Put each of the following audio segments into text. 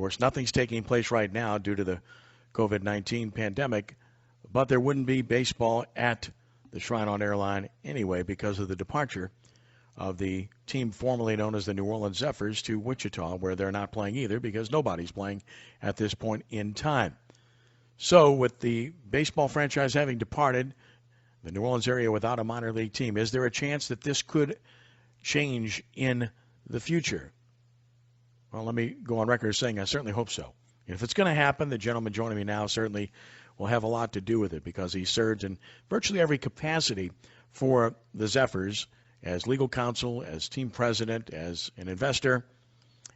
course, nothing's taking place right now due to the COVID-19 pandemic, but there wouldn't be baseball at the Shrine on Airline anyway because of the departure of the team formerly known as the New Orleans Zephyrs to Wichita, where they're not playing either because nobody's playing at this point in time. So with the baseball franchise having departed the New Orleans area without a minor league team, is there a chance that this could change in the future? Well, let me go on record as saying I certainly hope so. If it's going to happen, the gentleman joining me now certainly will have a lot to do with it because he served in virtually every capacity for the Zephyrs as legal counsel, as team president, as an investor,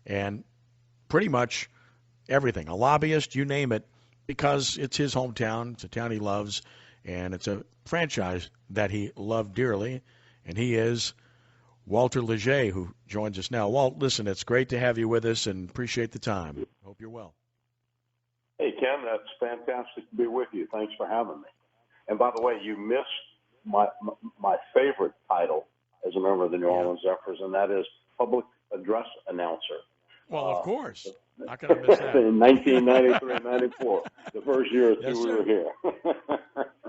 and pretty much everything. A lobbyist, you name it, because it's his hometown, it's a town he loves, and it's a franchise that he loved dearly, and he is Walter Leger, who joins us now. Walt, listen, it's great to have you with us and appreciate the time. Hope you're well. Hey, Ken, that's fantastic to be with you. Thanks for having me. And by the way, you missed my favorite title as a member of the New Orleans Zephyrs, and that is public address announcer. Well, of course. How can I miss that? In 1993-94, the first year or two we were here.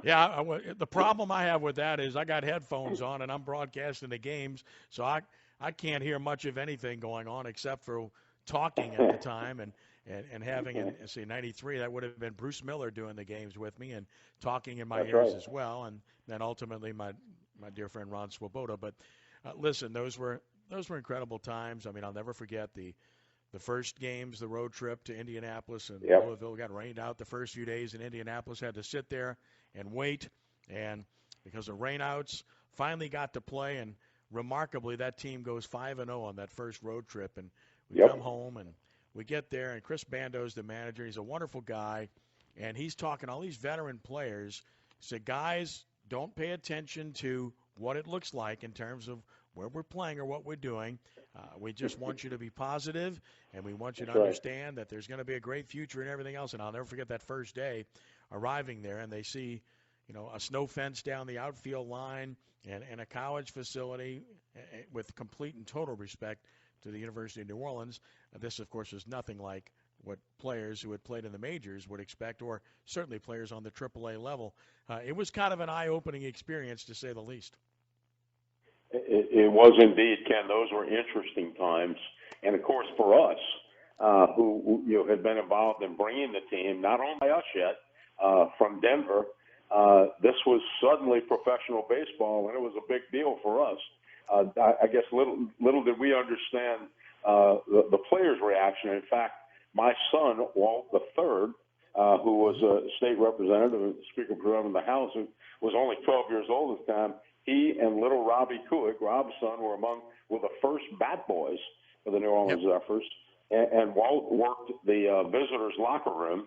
Yeah, the problem I have with that is I got headphones on and I'm broadcasting the games, so I can't hear much of anything going on except for talking at the time and having, in, say, 93, that would have been Bruce Miller doing the games with me and talking in my ears as well, and then ultimately my dear friend Ron Swoboda. But listen, those were incredible times. I mean, I'll never forget the first games, the road trip to Indianapolis and Louisville. Got rained out the first few days in Indianapolis. Had to sit there and wait, and because of rainouts, finally got to play. And remarkably, that team goes 5-0 on that first road trip. And we come home and we get there, and Chris Bando's the manager. He's a wonderful guy, and he's talking to all these veteran players. He said, guys, don't pay attention to what it looks like in terms of where we're playing or what we're doing. We just want you to be positive, and we want you to understand that there's going to be a great future and everything else. And I'll never forget that first day arriving there, and they see, a snow fence down the outfield line and a college facility with complete and total respect to the University of New Orleans. This, of course, is nothing like what players who had played in the majors would expect, or certainly players on the AAA level. It was kind of an eye-opening experience, to say the least. It was indeed, Ken. Those were interesting times. And, of course, for us, who had been involved in bringing the team, not only by us yet, from Denver, this was suddenly professional baseball, and it was a big deal for us. I guess little did we understand the players' reaction. In fact, my son, Walt III, who was a state representative and Speaker Pro Tem in the House, who was only 12 years old at the time, he and little Robbie Kuick, Rob's son, were the first bat boys for the New Orleans Zephyrs. And Walt worked the visitors' locker room,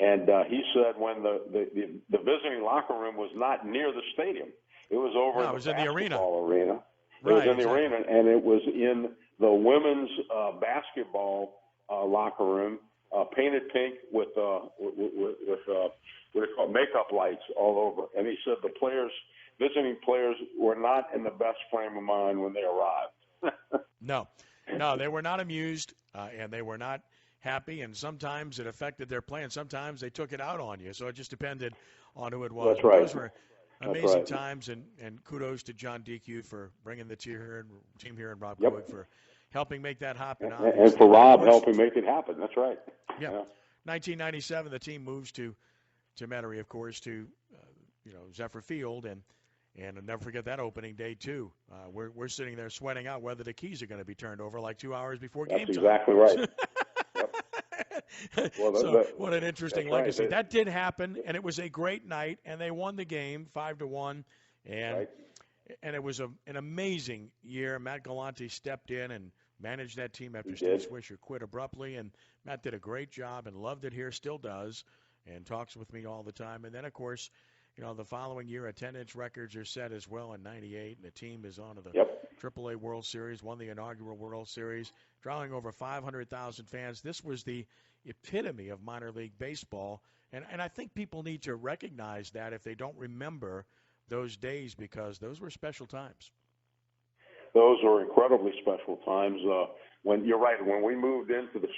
and he said when the visiting locker room was not near the stadium, it was over in the basketball arena. It was in the arena, and it was in the women's basketball locker room, painted pink with what do you call it, makeup lights all over. And he said visiting players were not in the best frame of mind when they arrived. No, they were not amused, and they were not happy, and sometimes it affected their play, and sometimes they took it out on you. So it just depended on who it was. That's right. Those were amazing times, and kudos to John DQ for bringing the team here and Rob Kuick for helping make that happen. And for Rob helping make it happen. That's right. Yeah. 1997, the team moves to Metairie, of course, to Zephyr Field, and I'll never forget that opening day too. We're sitting there sweating out whether the keys are going to be turned over like 2 hours before game time. That's exactly right. Well, what an interesting legacy. Right. That did happen, and it was a great night, and they won the game 5-1, and it was an amazing year. Matt Galante stepped in and managed that team after Steve Swisher quit abruptly, and Matt did a great job and loved it here, still does, and talks with me all the time. And then, of course, the following year, attendance records are set as well in 98, and the team is on to the AAA World Series, won the inaugural World Series, drawing over 500,000 fans. This was the epitome of minor league baseball, and I think people need to recognize that if they don't remember those days, because those were special times. those are incredibly special times. When you're right, when we moved into the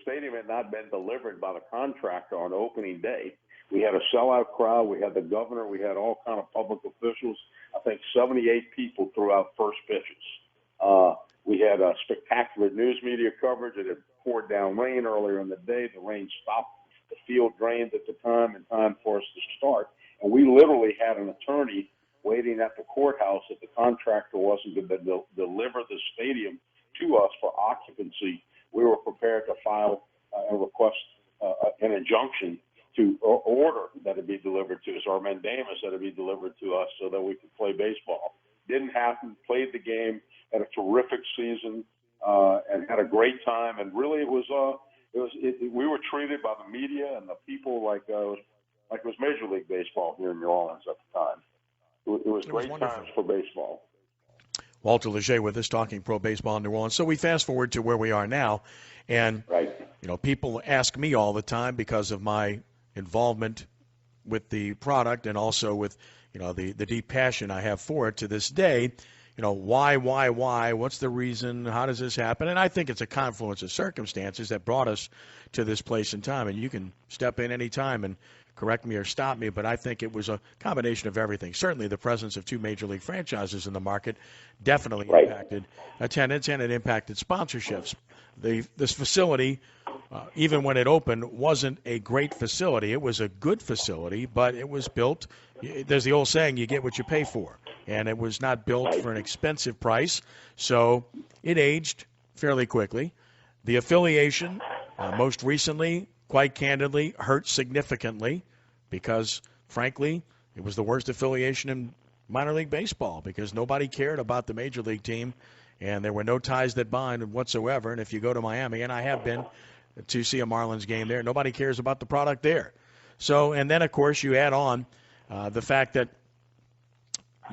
stadium had not been delivered by the contractor on opening day. We had a sellout crowd. We had the governor. We had all kind of public officials. I think 78 people threw out first pitches. We had spectacular news media coverage. It had poured down rain earlier in the day. The rain stopped. The field drained at the time in time for us to start. And we literally had an attorney waiting at the courthouse if the contractor wasn't going to deliver the stadium to us for occupancy. We were prepared to file and request an injunction to order that it be delivered to us, or mandamus that it be delivered to us so that we could play baseball. Didn't happen. Played the game, had a terrific season, and had a great time. And really, we were treated by the media and the people like it was Major League Baseball here in New Orleans at the time. It was great times for baseball. Walter Leger with us talking pro baseball in New Orleans. So we fast forward to where we are now, and people ask me all the time because of my involvement with the product and also with the deep passion I have for it to this day. Why? What's the reason? How does this happen? And I think it's a confluence of circumstances that brought us to this place and time. And you can step in any time and correct me or stop me, but I think it was a combination of everything. Certainly the presence of two major league franchises in the market definitely impacted attendance, and it impacted sponsorships. This facility, even when it opened, wasn't a great facility. It was a good facility, but it was built. There's the old saying, you get what you pay for. And it was not built for an expensive price, so it aged fairly quickly. The affiliation, most recently, quite candidly, hurt significantly because, frankly, it was the worst affiliation in minor league baseball because nobody cared about the major league team, and there were no ties that bind whatsoever. And if you go to Miami, and I have been to see a Marlins game there, nobody cares about the product there. So, and then, of course, you add on the fact that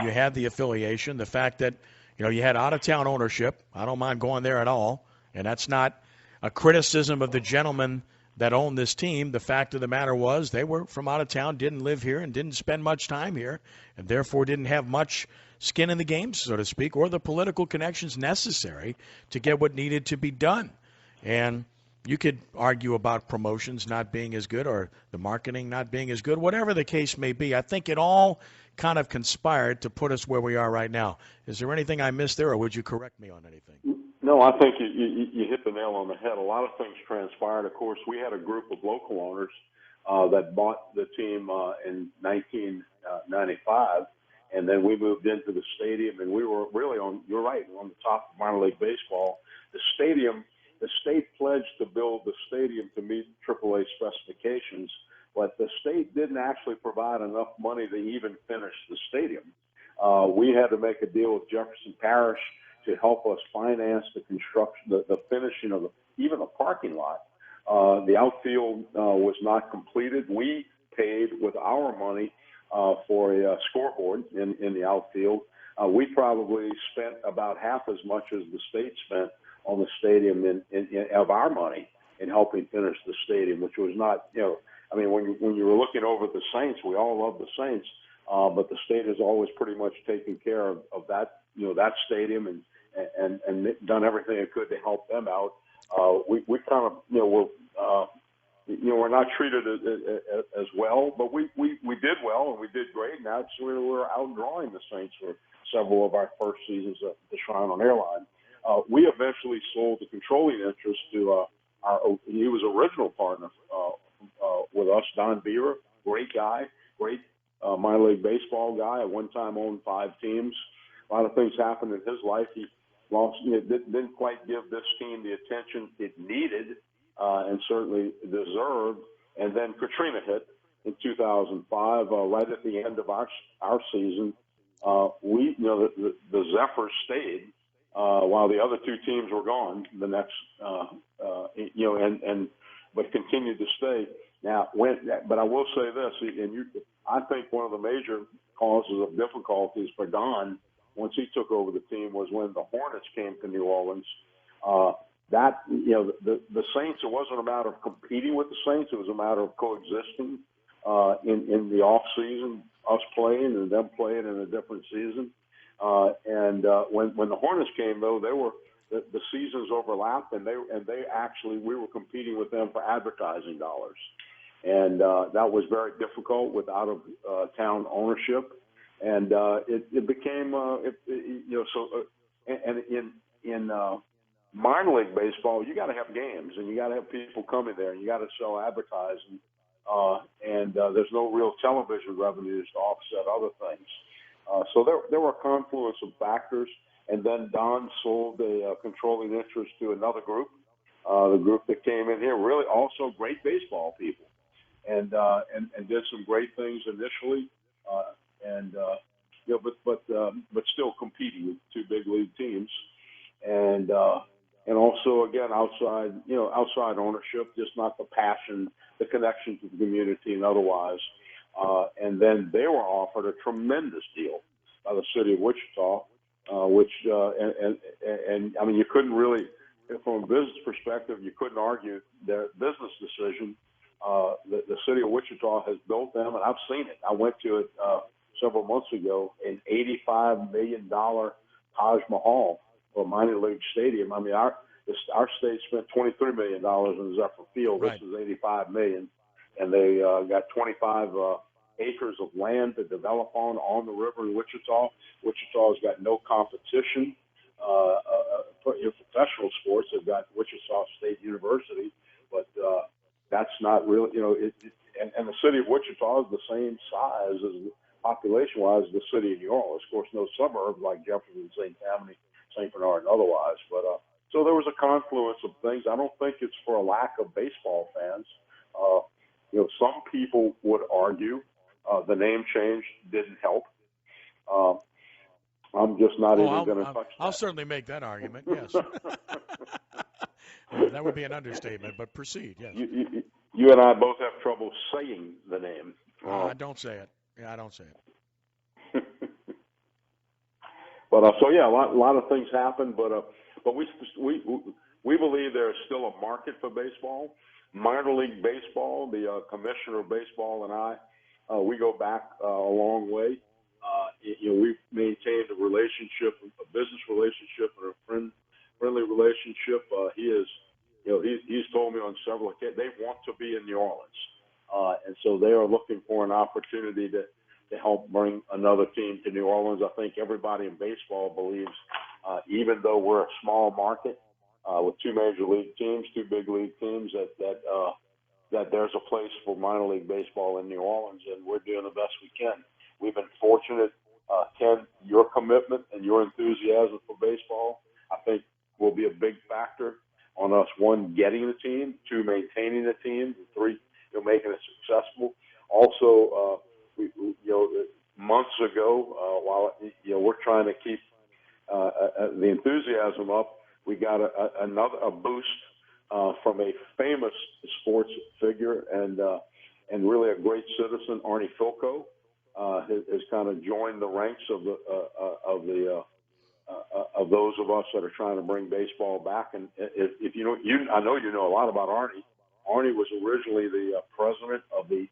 you had the affiliation, the fact that, you had out-of-town ownership. I don't mind going there at all, and that's not a criticism of the gentleman that owned this team. The fact of the matter was they were from out of town, didn't live here, and didn't spend much time here, and therefore didn't have much skin in the game, so to speak, or the political connections necessary to get what needed to be done. And you could argue about promotions not being as good or the marketing not being as good, whatever the case may be. I think it all kind of conspired to put us where we are right now. Is there anything I missed there, or would you correct me on anything? No, I think you hit the nail on the head. A lot of things transpired. Of course, we had a group of local owners that bought the team in 1995, and then we moved into the stadium, and we were really you're right, on the top of minor league baseball. The state pledged to build the stadium to meet AAA specifications, but the state didn't actually provide enough money to even finish the stadium. We had to make a deal with Jefferson Parish to help us finance the construction, the finishing of even the parking lot. The outfield was not completed. We paid with our money for a scoreboard in the outfield. We probably spent about half as much as the state spent on the stadium of our money in helping finish the stadium, which was not, when you were looking over the Saints, we all love the Saints, but the state has always pretty much taken care of that, that stadium and done everything it could to help them out. We kind of, we're not treated as well, but we did well and we did great. And that's where we're outdrawing the Saints for several of our first seasons at the Shrine on Airline. We eventually sold the controlling interest to he was original partner with us, Don Beaver, great guy, great minor league baseball guy. At one time owned 5 teams. A lot of things happened in his life. He lost, didn't quite give this team the attention it needed and certainly deserved. And then Katrina hit in 2005, right at the end of our season. The Zephyrs stayed while the other 2 teams were gone. The next, but continued to stay. Now, but I will say this, I think one of the major causes of difficulties for Don once he took over the team was when the Hornets came to New Orleans. The Saints, it wasn't a matter of competing with the Saints. It was a matter of coexisting in the off season, us playing and them playing in a different season. When the Hornets came, though, the seasons overlapped, and they actually, we were competing with them for advertising dollars, and that was very difficult with out of town ownership, and it became and in minor league baseball, you got to have games, and you got to have people coming there, and you got to sell advertising, and there's no real television revenues to offset other things. So there were a confluence of factors, and then Don sold a controlling interest to another group, the group that came in here, really also great baseball people, and did some great things initially, but still competing with two big league teams, and also again outside ownership, just not the passion, the connection to the community, and otherwise. And then they were offered a tremendous deal by the city of Wichita, which I mean, you couldn't really, from a business perspective, you couldn't argue their business decision. The city of Wichita has built them, and I've seen it. I went to it several months ago, an $85 million Taj Mahal for a minor league stadium. I mean, our state spent $23 million in Zephyr Field. Right. This is $85 million, and they got 25 acres of land to develop on the river in Wichita. Wichita's got no competition for professional sports. They've got Wichita State University, but that's not really, and the city of Wichita is the same size as population-wise as the city of New Orleans. Of course, no suburb like Jefferson, St. Tammany, St. Bernard, and otherwise. But so there was a confluence of things. I don't think it's for a lack of baseball fans. Some people would argue the name change didn't help. I'm just not even going to touch that. I'll certainly make that argument, yes. That would be an understatement, but proceed, yes. You and I both have trouble saying the name. Don't say it. Yeah, I don't say it. But so yeah, a lot of things happen, but we believe there is still a market for baseball. Minor league baseball, the commissioner of baseball and I, we go back a long way. We've maintained a relationship, a business relationship, and a friendly relationship. He's told me on several occasions they want to be in New Orleans, and so they are looking for an opportunity to help bring another team to New Orleans. I think everybody in baseball believes, even though we're a small market with two major league teams, two big league teams, that there's a place for minor league baseball in New Orleans, and we're doing the best we can. We've been fortunate, Ken. Your commitment and your enthusiasm for baseball, I think, will be a big factor on us, one, getting the team, two, maintaining the team, and three, making it successful. Also, months ago, while we're trying to keep the enthusiasm up, we got a boost from a famous sports figure and really a great citizen, Arnie Filko, has kind of joined the ranks of those of us that are trying to bring baseball back. And if I know you know a lot about Arnie. Arnie was originally the president of the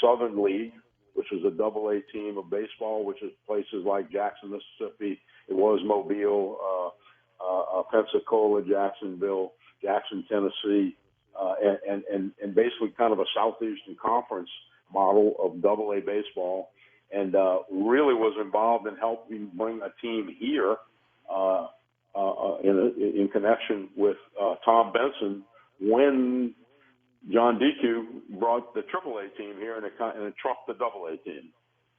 Southern League, which is a AA team of baseball, which is places like Jackson, Mississippi. It was Mobile, Pensacola, Jacksonville, Jackson, Tennessee, and basically kind of a Southeastern Conference model of AA baseball, and really was involved in helping bring a team here in connection with Tom Benson when John DQ brought the AAA team here and it trucked the AA team.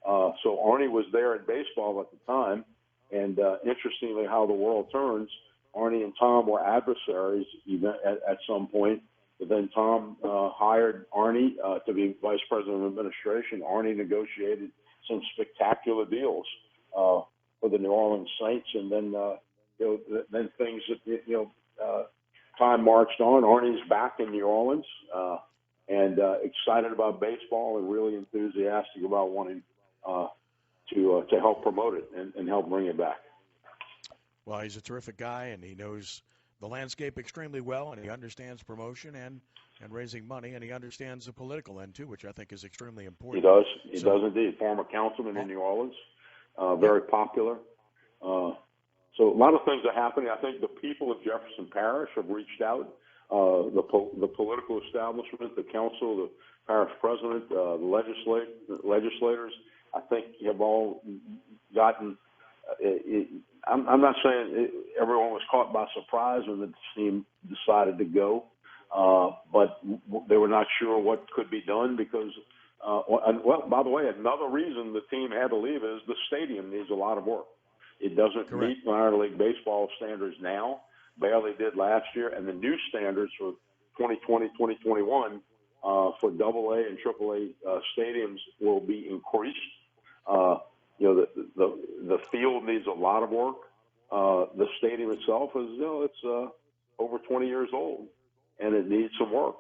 So Arnie was there in baseball at the time, and interestingly, how the world turns, Arnie and Tom were adversaries at some point. But then Tom hired Arnie to be vice president of administration. Arnie negotiated some spectacular deals for the New Orleans Saints, and then then things time marched on. Arnie's back in New Orleans and excited about baseball and really enthusiastic about wanting to help promote it and help bring it back. Well, he's a terrific guy, and he knows the landscape extremely well, and he understands promotion and raising money, and he understands the political end, too, which I think is extremely important. He does indeed. Former councilman in New Orleans, very popular. So a lot of things are happening. I think the people of Jefferson Parish have reached out. The political establishment, the council, the parish president, the legislators, I think have all gotten. I'm not saying everyone was caught by surprise when the team decided to go, but they were not sure what could be done because. Well, by the way, another reason the team had to leave is the stadium needs a lot of work. It doesn't Correct. meet minor league baseball standards now, barely did last year, and the new standards for 2020, 2021 for AA and AAA stadiums will be increased. The field needs a lot of work. The stadium itself is, it's over 20 years old, and it needs some work.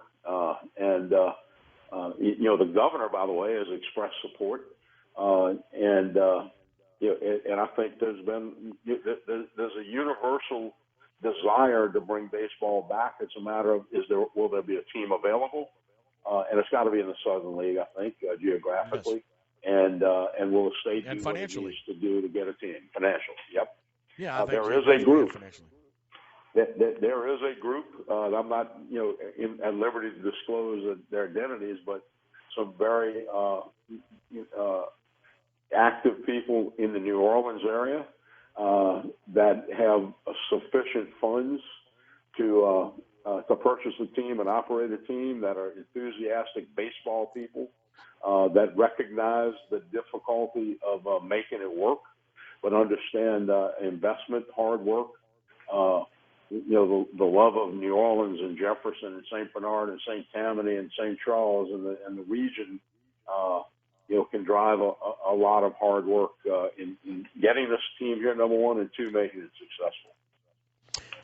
The governor, by the way, has expressed support, and I think there's a universal desire to bring baseball back. It's a matter of will there be a team available, and it's got to be in the Southern League, I think, geographically, yes. and will the state do what it needs to do to get a team financially? Yep. Yeah, there is a group. There is a group. I'm not, at liberty to disclose their identities, but some very active people in the New Orleans area that have sufficient funds to purchase a team and operate a team, that are enthusiastic baseball people that recognize the difficulty of making it work, but understand investment, hard work. The love of New Orleans and Jefferson and St. Bernard and St. Tammany and St. Charles and the region, can drive a lot of hard work in getting this team here, number one, and two, making it successful.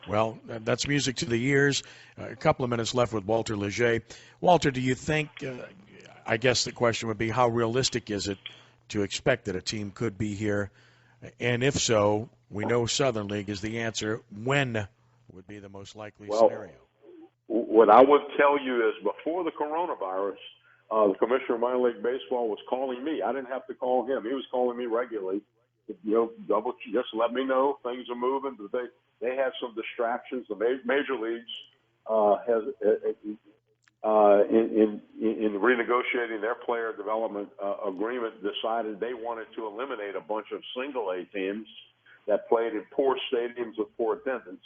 Well, that's music to the ears. A couple of minutes left with Walter Leger. Walter, do you think, I guess the question would be, how realistic is it to expect that a team could be here? And if so, we know Southern League is the answer. When would be the most likely scenario? What I would tell you is before the coronavirus, the commissioner of minor league baseball was calling me. I didn't have to call him. He was calling me regularly. Just let me know things are moving. But they had some distractions. The major leagues has in renegotiating their player development agreement decided they wanted to eliminate a bunch of single A teams that played in poor stadiums with poor attendance.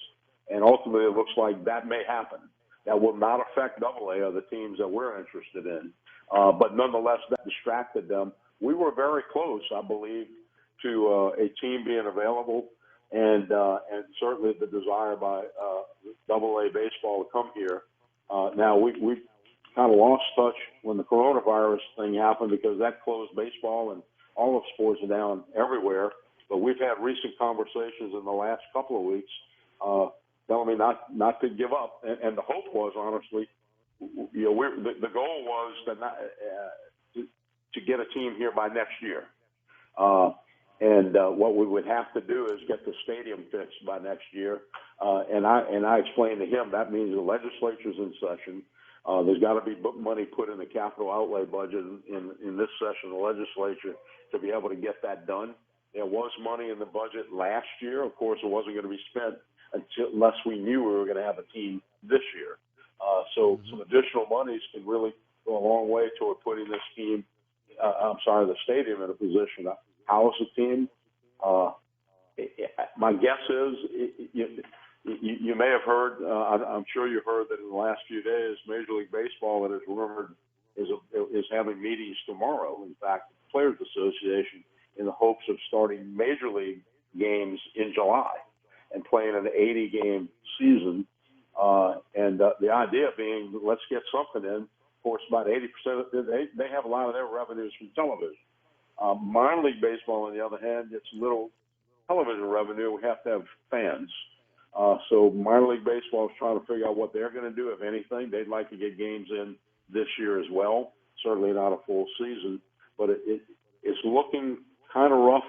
And ultimately, it looks like that may happen. That will not affect AA or the teams that we're interested in. But nonetheless, that distracted them. We were very close, I believe, to a team being available, and certainly the desire by AA baseball to come here. Now, we kind of lost touch when the coronavirus thing happened because that closed baseball and all of sports are down everywhere. But we've had recent conversations in the last couple of weeks telling me not to give up. And the hope was, honestly, the goal was to get a team here by next year. And what we would have to do is get the stadium fixed by next year. And I explained to him that means the legislature's in session. There's got to be money put in the capital outlay budget in this session of the legislature to be able to get that done. There was money in the budget last year. Of course, it wasn't going to be spent unless we knew we were going to have a team this year. So some additional monies can really go a long way toward putting this team, the stadium in a position to house a team. My guess is you may have heard, I'm sure you heard that in the last few days, Major League Baseball, that is rumored, is having meetings tomorrow. In fact, the Players Association, in the hopes of starting Major League games in July and playing an 80-game season. And the idea being, let's get something in. Of course, about 80% of they have a lot of their revenues from television. Minor league baseball, on the other hand, gets little television revenue. We have to have fans. So minor league baseball is trying to figure out what they're going to do, if anything. They'd like to get games in this year as well. Certainly not a full season, but it's looking kind of rough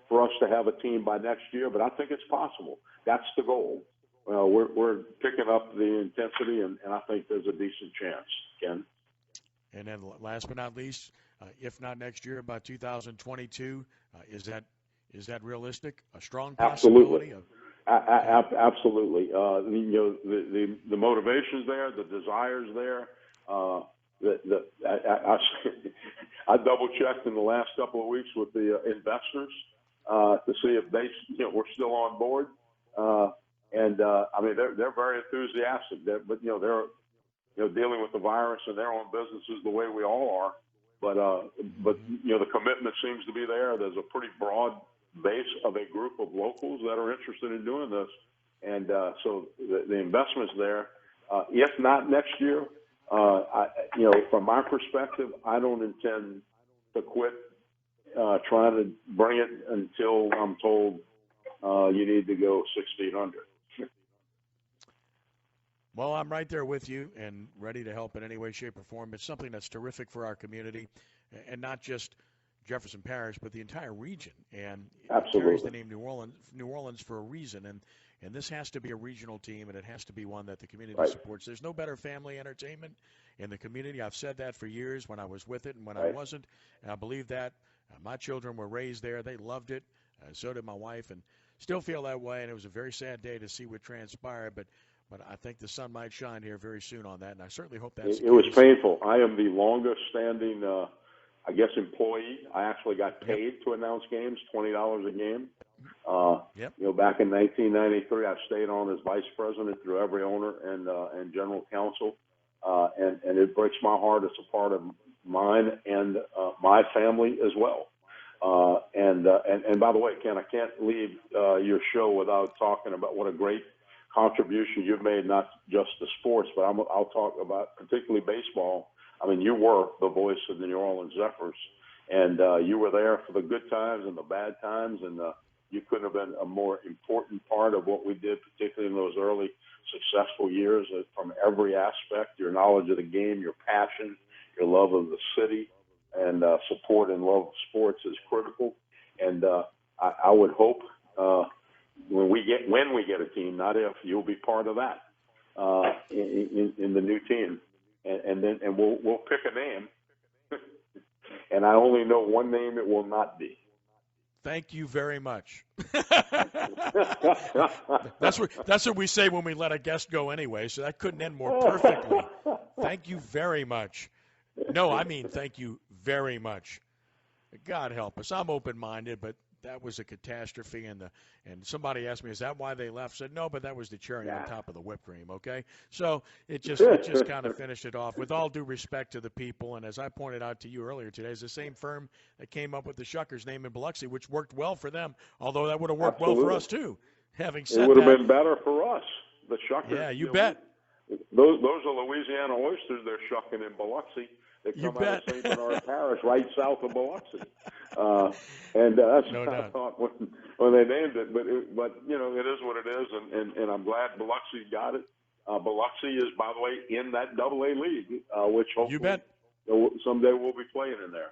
for us to have a team by next year, but I think it's possible. That's the goal. We're picking up the intensity, and I think there's a decent chance, Ken. And then last but not least, if not next year, by 2022, is Is that realistic? A strong Absolutely. possibility of? Absolutely. The motivation's there, the desire's there. I double checked in the last couple of weeks with the investors to see if they were still on board. I mean, they're very enthusiastic. But they're dealing with the virus and their own businesses the way we all are. But the commitment seems to be there. There's a pretty broad base of a group of locals that are interested in doing this, and so the investment's there. If not next year, from my perspective, I don't intend to quit trying to bring it until I'm told you need to go 6 feet under. Well, I'm right there with you and ready to help in any way, shape, or form. It's something that's terrific for our community, and not just Jefferson Parish, but the entire region. And it carries the name New Orleans for a reason. And this has to be a regional team, and it has to be one that the community supports. There's no better family entertainment in the community. I've said that for years when I was with it and when I wasn't. And I believe that. My children were raised there. They loved it. So did my wife, and still feel that way. And it was a very sad day to see what transpired, but I think the sun might shine here very soon on that, and I certainly hope that's the case. It was painful. I am the longest-standing, employee. I actually got paid to announce games, $20 a game. Back in 1993, I stayed on as vice president through every owner and general counsel, and it breaks my heart. It's a part of mine and my family as well. And by the way, Ken, I can't leave your show without talking about what a great contribution you've made, not just to sports, but I'll talk about particularly baseball. I mean, you were the voice of the New Orleans Zephyrs, and you were there for the good times and the bad times, and you couldn't have been a more important part of what we did, particularly in those early successful years, from every aspect. Your knowledge of the game, your passion, your love of the city, and support and love of sports is critical. And I would hope when we get a team, not if, you'll be part of that in the new team, and we'll pick a name, and I only know one name it will not be. Thank you very much. That's what we say when we let a guest go anyway, so that couldn't end more perfectly. Thank you very much. No, I mean thank you very much. God help us. I'm open-minded, but that was a catastrophe, and somebody asked me, is that why they left? I said, no, but that was the cherry on top of the whipped cream, okay? So it just kind of finished it off. With all due respect to the people, and as I pointed out to you earlier today, it's the same firm that came up with the Shuckers name in Biloxi, which worked well for them, although that would have worked well for us too. Having said that, it would have been better for us. The Shuckers. Yeah, you bet. Those are Louisiana oysters they're shucking in Biloxi. They come out of St. Bernard Parish, right south of Biloxi, and that's what I thought when they named it. But it is what it is, and I'm glad Biloxi got it. Biloxi is, by the way, in that AA league, which hopefully someday we'll be playing in there.